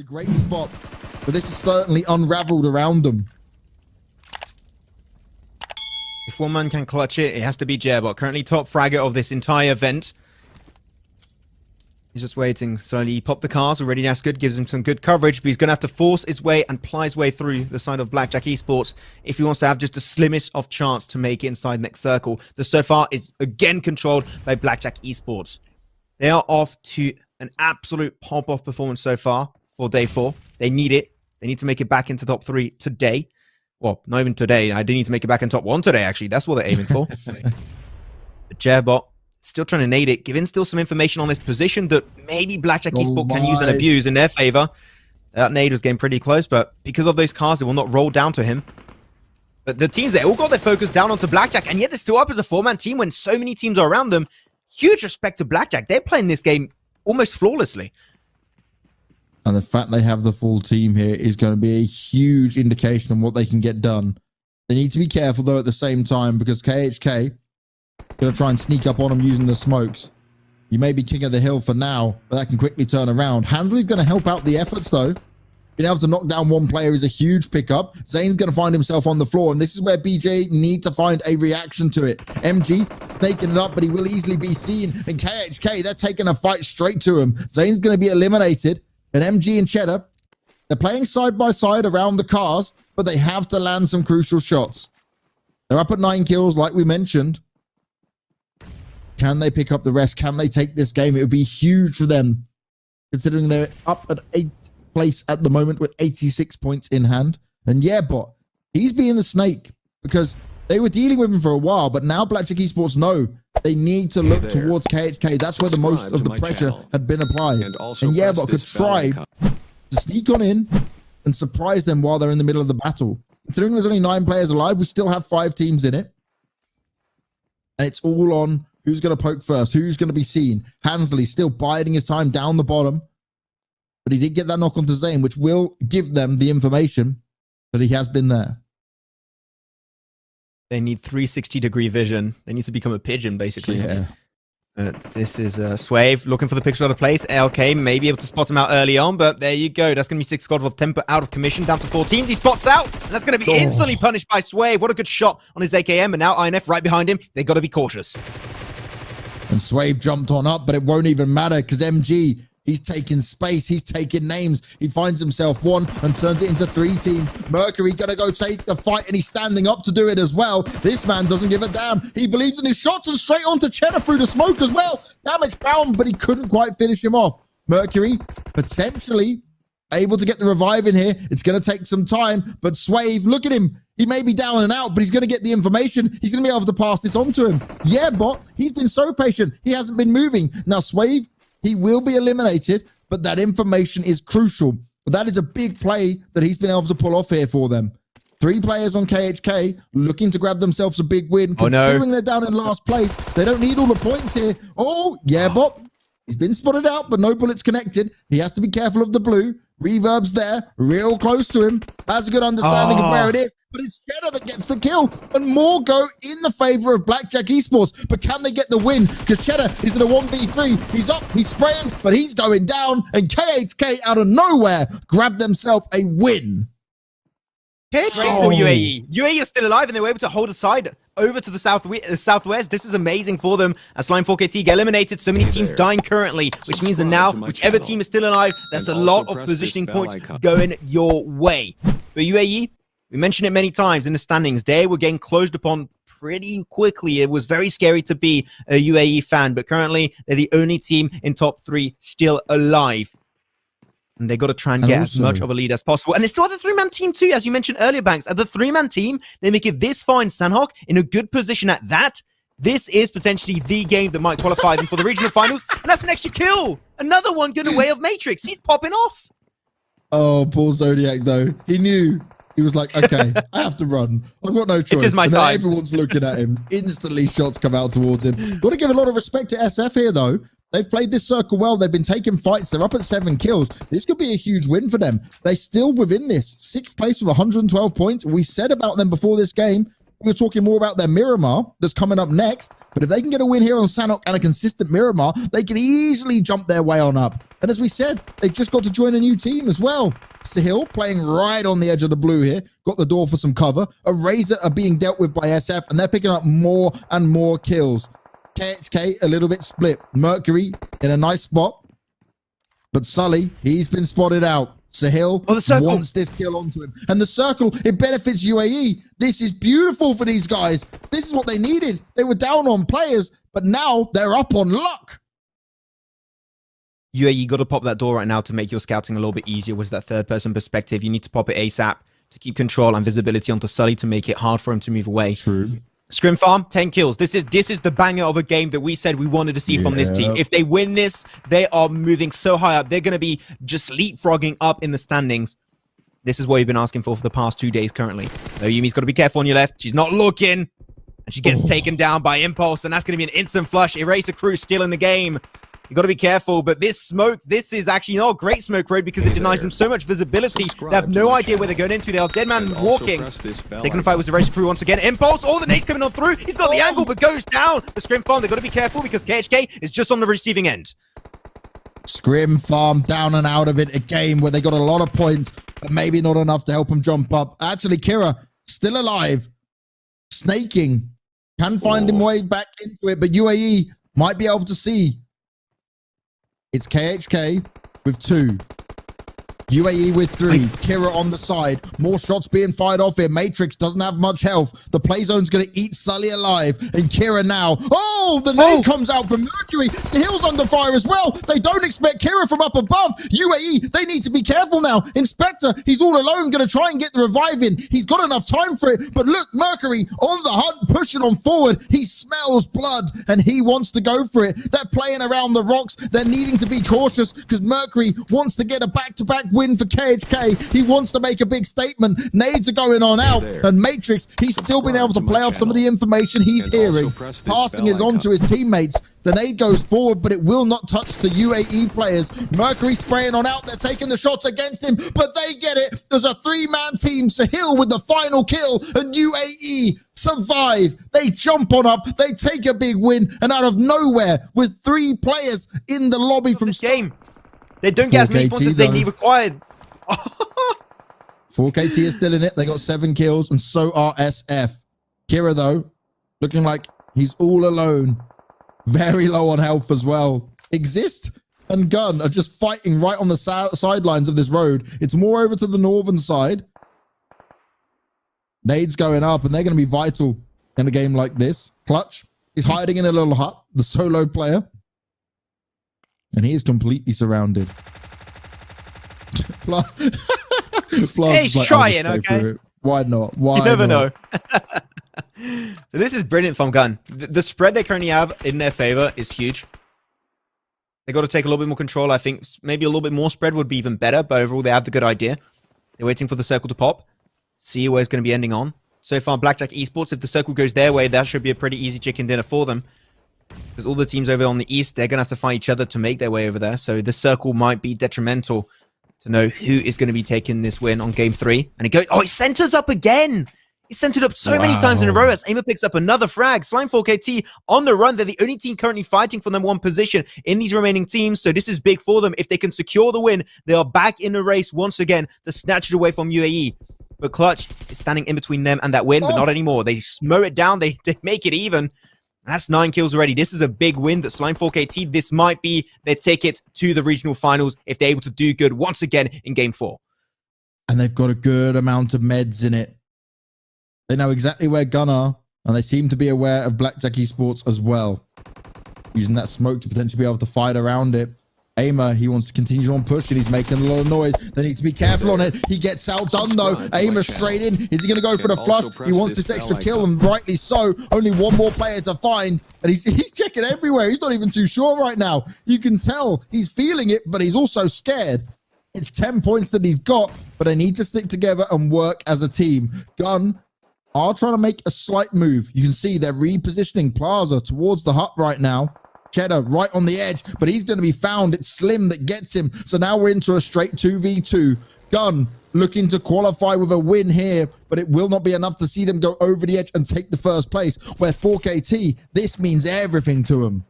great spot, but this is certainly unraveled around them. If one man can clutch it, it has to be Jairbot. Currently top fragger of this entire event. He's just waiting. Slowly he popped the cars already. That's good. Gives him some good coverage, but he's going to have to force his way and ply his way through the side of Blackjack Esports if he wants to have just the slimmest of chance to make it inside the next circle. The so far is again controlled by Blackjack Esports. They are off to an absolute pop-off performance so far for day 4. They need it. They need to make it back into top 3 today. Well, not even today. I do need to make it back in top 1 today, actually. That's what they're aiming for. But Jairbot still trying to nade it, giving still some information on this position that maybe Blackjack Esports can use and abuse in their favor. That nade was getting pretty close, but because of those cars, it will not roll down to him. But the teams, they all got their focus down onto Blackjack, and yet they're still up as a 4-man team when so many teams are around them. Huge respect to Blackjack. They're playing this game almost flawlessly. And the fact they have the full team here is going to be a huge indication of what they can get done. They need to be careful, though, at the same time, because KHK going to try and sneak up on them using the smokes. You may be king of the hill for now, but that can quickly turn around. Hansley's going to help out the efforts, though. Being able to knock down one player is a huge pickup. Zane's going to find himself on the floor, and this is where BJ need to find a reaction to it. MG snaking it up, but he will easily be seen. And KHK, they're taking a fight straight to him. Zane's going to be eliminated. And MG and Cheddar, they're playing side by side around the cars, but they have to land some crucial shots. They're up at 9 kills, like we mentioned. Can they pick up the rest? Can they take this game? It would be huge for them, considering they're up at 8th place at the moment with 86 points in hand. And yeah, but he's being the snake because they were dealing with him for a while, but now Blackjack Esports know they need to look towards KHK. That's where the most of the pressure had been applied. And yeah, but could try to sneak on in and surprise them while they're in the middle of the battle. Considering there's only 9 players alive, we still have 5 teams in it. And it's all on who's going to poke first, who's going to be seen. Hansley still biding his time down the bottom. But he did get that knock onto Zane, which will give them the information that he has been there. They need 360-degree vision. They need to become a pigeon, basically. Yeah. This is Swave looking for the pixel out of place. LK may be able to spot him out early on, but there you go. That's going to be 6 squad of Temper out of commission, down to 4 teams. He spots out, and that's going to be instantly punished by Swave. What a good shot on his AKM, and now INF right behind him. They got to be cautious. And Swave jumped on up, but it won't even matter because MG, he's taking space. He's taking names. He finds himself 1 and turns it into 3 team. Mercury going to go take the fight, and he's standing up to do it as well. This man doesn't give a damn. He believes in his shots and straight onto Cheddar through the smoke as well. Damage bound, but he couldn't quite finish him off. Mercury potentially able to get the revive in here. It's going to take some time, but Swave, look at him. He may be down and out, but he's going to get the information. He's going to be able to pass this on to him. Yeah, but he's been so patient. He hasn't been moving. Now, Swave, he will be eliminated, but that information is crucial. That is a big play that he's been able to pull off here for them. 3 players on KHK looking to grab themselves a big win. Considering they're down in last place, they don't need all the points here. Oh, yeah, but he's been spotted out, but no bullets connected. He has to be careful of the blue. Reverb's there, real close to him. Has a good understanding of where it is. But it's Cheddar that gets the kill. And more go in the favor of Blackjack Esports. But can they get the win? Because Cheddar is in a 1v3. He's up, he's spraying, but he's going down. And KHK out of nowhere grabbed themselves a win. KHK for UAE. UAE is still alive, and they were able to hold aside over to the southwest. This is amazing for them as SLIME4KT get eliminated. So many teams dying currently, which means that now whichever team is still alive, that's a lot of positioning points going your way. But UAE, we mentioned it many times in the standings. They were getting closed upon pretty quickly. It was very scary to be a UAE fan, but currently they're the only team in top 3 still alive. And they got to try and get as much of a lead as possible. And it's still the 3-man team too, as you mentioned earlier, Banks. At the 3-man team, they make it this far in Sandhawk in a good position at that. This is potentially the game that might qualify them for the regional finals. And that's an extra kill. Another one going away of Matrix. He's popping off. Oh, poor Zodiac, though. He knew. He was like, okay, I have to run. I've got no choice. It is my time. Everyone's looking at him. Instantly, shots come out towards him. Got to give a lot of respect to SF here, though. They've played this circle well. They've been taking fights. They're up at 7 kills. This could be a huge win for them. They're still within this. 6th place with 112 points. We said about them before this game. We were talking more about their Miramar that's coming up next. But if they can get a win here on Sanhok and a consistent Miramar, they can easily jump their way on up. And as we said, they've just got to join a new team as well. Sahil playing right on the edge of the blue here. Got the door for some cover. A Razor are being dealt with by SF, and they're picking up more and more kills. KHK a little bit split. Mercury in a nice spot. But Sully, he's been spotted out. Sahil wants this kill onto him. And the circle, it benefits UAE. This is beautiful for these guys. This is what they needed. They were down on players, but now they're up on luck. UAE, you got to pop that door right now to make your scouting a little bit easier with that third-person perspective. You need to pop it ASAP to keep control and visibility onto Sully to make it hard for him to move away. True. Scrim Farm, 10 kills. This is the banger of a game that we said we wanted to see from this team. If they win this, they are moving so high up. They're going to be just leapfrogging up in the standings. This is what you've been asking for the past 2 days currently. So Yumi's got to be careful on your left. She's not looking. And she gets taken down by Impulse. And that's going to be an instant flush. Eraser Crew still in the game. You got to be careful, but this smoke, this is actually not a great smoke road because it denies them so much visibility. They have no idea where they're going into. They are dead man walking. Taking a fight with the Racer Crew once again. Impulse, all the nades coming on through. He's got the angle, but goes down. The Scrim Farm, they've got to be careful because KHK is just on the receiving end. Scrim Farm down and out of it. A game where they got a lot of points, but maybe not enough to help them jump up. Actually, Kira still alive. Snaking. Can find him way back into it, but UAE might be able to see. It's KHK with 2. UAE with 3. Kira on the side. More shots being fired off here. Matrix doesn't have much health. The play zone's going to eat Sully alive. And Kira now. Oh, the nade comes out from Mercury. Sahil's under fire as well. They don't expect Kira from up above. UAE, they need to be careful now. Inspector, he's all alone, going to try and get the revive in. He's got enough time for it. But look, Mercury on the hunt, pushing on forward. He smells blood and he wants to go for it. They're playing around the rocks. They're needing to be cautious because Mercury wants to get a back-to-back win for KHK. He wants to make a big statement. Nades are going on out, and Matrix, he's still been able to play off some of the information he's hearing, passing it on to his teammates. The nade goes forward, but it will not touch the UAE players. Mercury spraying on out. They're taking the shots against him, but they get it. There's a 3-man team. Sahil with the final kill, and UAE survive. They jump on up. They take a big win, and out of nowhere, with 3 players in the lobby from this game, they don't get as many points as they need required. 4KT is still in it. They got 7 kills, and so are SF. Kira, though, looking like he's all alone. Very low on health as well. Exist and Gun are just fighting right on the sidelines of this road. It's more over to the northern side. Nades going up, and they're going to be vital in a game like this. Clutch is hiding in a little hut, the solo player. And he is completely surrounded. He's trying, okay? Why not? Why you never not? know. This is brilliant from Gun. The spread they currently have in their favor is huge. They got to take a little bit more control. I think maybe a little bit more spread would be even better, but overall they have the good idea. They're waiting for the circle to pop. See where it's going to be ending on. So far, Blackjack Esports, if the circle goes their way, that should be a pretty easy chicken dinner for them. Because all the teams over on the east, they're going to have to fight each other to make their way over there. So the circle might be detrimental to know who is going to be taking this win on game 3. And it goes, oh, it centers up again. He centered up so many times in a row as Aimer picks up another frag. SLIME4KT on the run. They're the only team currently fighting for number 1 position in these remaining teams. So this is big for them. If they can secure the win, they are back in the race once again to snatch it away from UAE. But Clutch is standing in between them and that win, but not anymore. They mow it down. They make it even. That's 9 kills already. This is a big win that SLIME4KT, this might be their ticket to the regional finals if they're able to do good once again in game 4. And they've got a good amount of meds in it. They know exactly where Gun are, and they seem to be aware of Blackjack Esports as well. Using that smoke to potentially be able to fight around it. Aimer, he wants to continue on pushing. He's making a lot of noise. They need to be careful on it. He gets outdone, though. Aimer straight in. Is he going to go for the flush? He wants this extra kill, and rightly so. Only one more player to find, and he's checking everywhere. He's not even too sure right now. You can tell he's feeling it, but he's also scared. It's 10 points that he's got, but they need to stick together and work as a team. Gun are trying to make a slight move. You can see they're repositioning Plaza towards the hut right now. Cheddar right on the edge, but he's going to be found. It's Slim that gets him. So now we're into a straight 2v2. Gun looking to qualify with a win here, but it will not be enough to see them go over the edge and take the first place. Where 4KT, this means everything to him.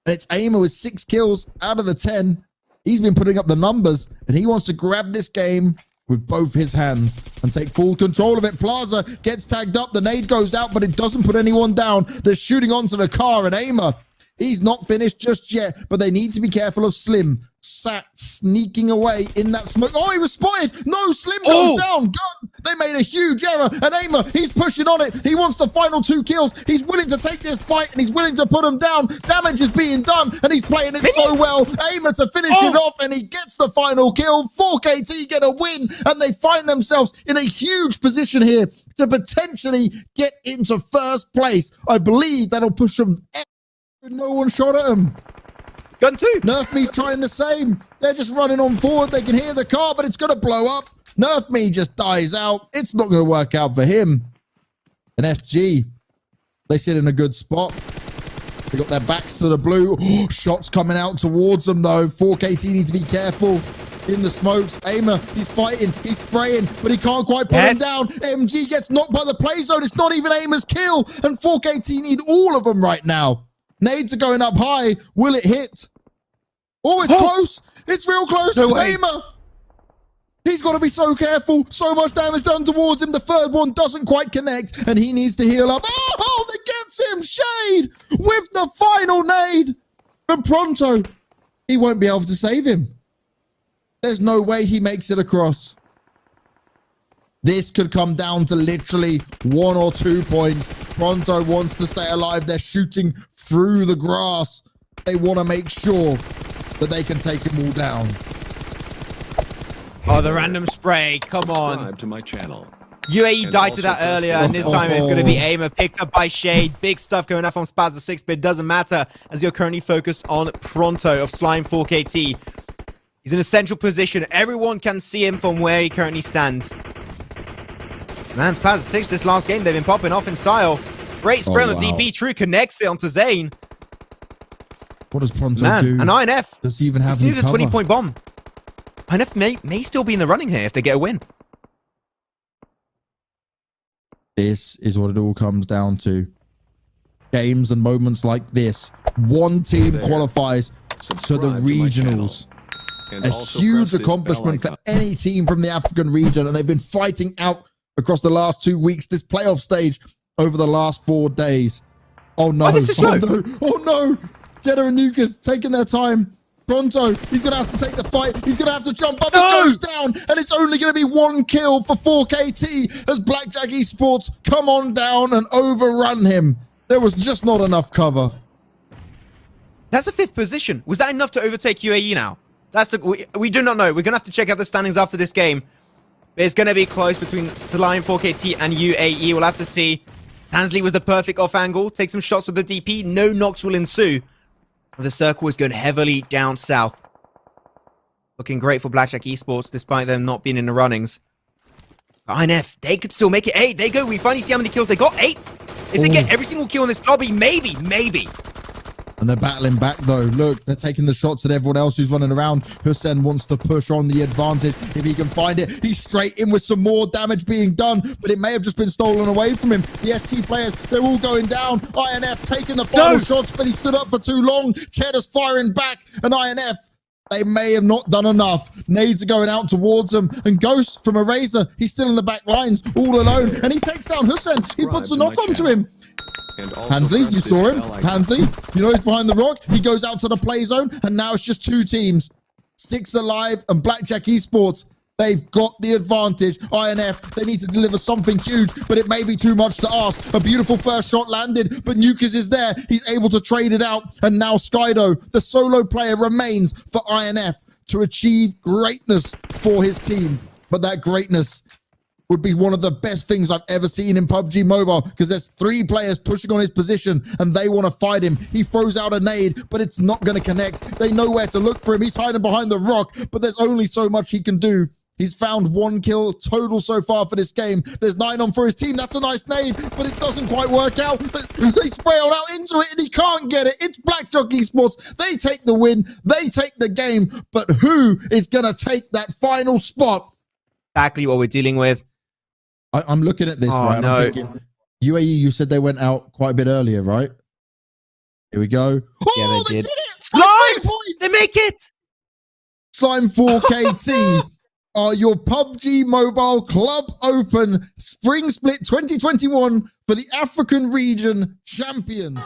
And it's Aimer with 6 kills out of the 10. He's been putting up the numbers, and he wants to grab this game with both his hands and take full control of it. Plaza gets tagged up. The nade goes out, but it doesn't put anyone down. They're shooting onto the car, and Aimer, he's not finished just yet, but they need to be careful of Slim. Sat sneaking away in that smoke. Oh, he was spotted. No, Slim goes down. Gun. They made a huge error. And Aimer, he's pushing on it. He wants the final 2 kills. He's willing to take this fight, and he's willing to put him down. Damage is being done, and he's playing it so well. Aimer to finish it off, and he gets the final kill. 4KT get a win, and they find themselves in a huge position here to potentially get into first place. I believe that'll push them. No one shot at him. Gun 2. Nerf Me trying the same. They're just running on forward. They can hear the car, but it's going to blow up. Nerf Me just dies out. It's not going to work out for him. And SG, they sit in a good spot. They got their backs to the blue. Oh, shots coming out towards them, though. 4KT needs to be careful in the smokes. Aimer, he's fighting. He's spraying, but he can't quite put him down. MG gets knocked by the play zone. It's not even Aimer's kill. And 4KT need all of them right now. Nades are going up high. Will it hit? Oh, it's close. It's real close. No way. Aimer. He's got to be so careful. So much damage done towards him. The third one doesn't quite connect, and he needs to heal up. Oh, that gets him. Shade with the final nade. And Pronto, he won't be able to save him. There's no way he makes it across. This could come down to literally 1 or 2 points. Pronto wants to stay alive. They're shooting through the grass. They want to make sure that they can take him all down. Oh, the random spray. Come on. Subscribe to my channel. UAE died to that earlier, and this time it's going to be Aimer picked up by Shade. Big stuff going up on Spazza 6, but it doesn't matter as you're currently focused on Pronto of SLIME4KT. He's in a central position. Everyone can see him from where he currently stands. Man, Spazza 6, this last game, they've been popping off in style. Great spray on the DB. True connects it onto Zane. What does Pronto do? An INF. Does he even have any cover? cover? 20-point bomb. INF may still be in the running here if they get a win. This is what it all comes down to. Games and moments like this. One team qualifies to the regionals. A huge accomplishment for any team from the African region, and they've been fighting out across the last 2 weeks, this playoff stage over the last 4 days. Oh no. Oh no. Oh no. Jeddah and Nukas taking their time. Pronto, he's going to have to take the fight. He's going to have to jump up. He goes down, and it's only going to be 1 kill for 4KT as Blackjack Esports come on down and overrun him. There was just not enough cover. That's a 5th position. Was that enough to overtake UAE now? We do not know. We're going to have to check out the standings after this game. It's going to be close between SLIME4KT and UAE. We'll have to see. Tansley with the perfect off angle. Take some shots with the DP. No knocks will ensue. The circle is going heavily down south. Looking great for Blackjack Esports, despite them not being in the runnings. INF, they could still make it. 8. There you go. We finally see how many kills they got. 8. If they get every single kill in this lobby, maybe. And they're battling back, though. Look, they're taking the shots at everyone else who's running around. Hussein wants to push on the advantage. If he can find it, he's straight in with some more damage being done, but it may have just been stolen away from him. The ST players, they're all going down. INF taking the final shots, but he stood up for too long. Cheddar's firing back, and INF, they may have not done enough. Nades are going out towards them, and Ghost from Eraser, he's still in the back lines, all alone, and he takes down Hussein. He puts a knock onto him. Hansley, you saw him. Hansley, you know he's behind the rock. He goes out to the play zone, and now it's just 2 teams. 6 alive, and Blackjack Esports, they've got the advantage. INF, they need to deliver something huge, but it may be too much to ask. A beautiful first shot landed, but Nukas is there. He's able to trade it out, and now Skydo, the solo player, remains for INF to achieve greatness for his team. But that greatness would be one of the best things I've ever seen in PUBG Mobile, because there's 3 players pushing on his position and they want to fight him. He throws out a nade, but it's not going to connect. They know where to look for him. He's hiding behind the rock, but there's only so much he can do. He's found 1 kill total so far for this game. There's 9 on for his team. That's a nice nade, but it doesn't quite work out. They spray all out into it and he can't get it. It's Blackjack Esports. They take the win. They take the game, but who is going to take that final spot? Exactly what we're dealing with. I'm looking at this, right? No. I'm thinking, UAE, you said they went out quite a bit earlier, right? Here we go. Yeah, Oh, they did. did it! Slime! They make it! SLIME4KT are your PUBG Mobile Club Open Spring Split 2021 for the African Region Champions.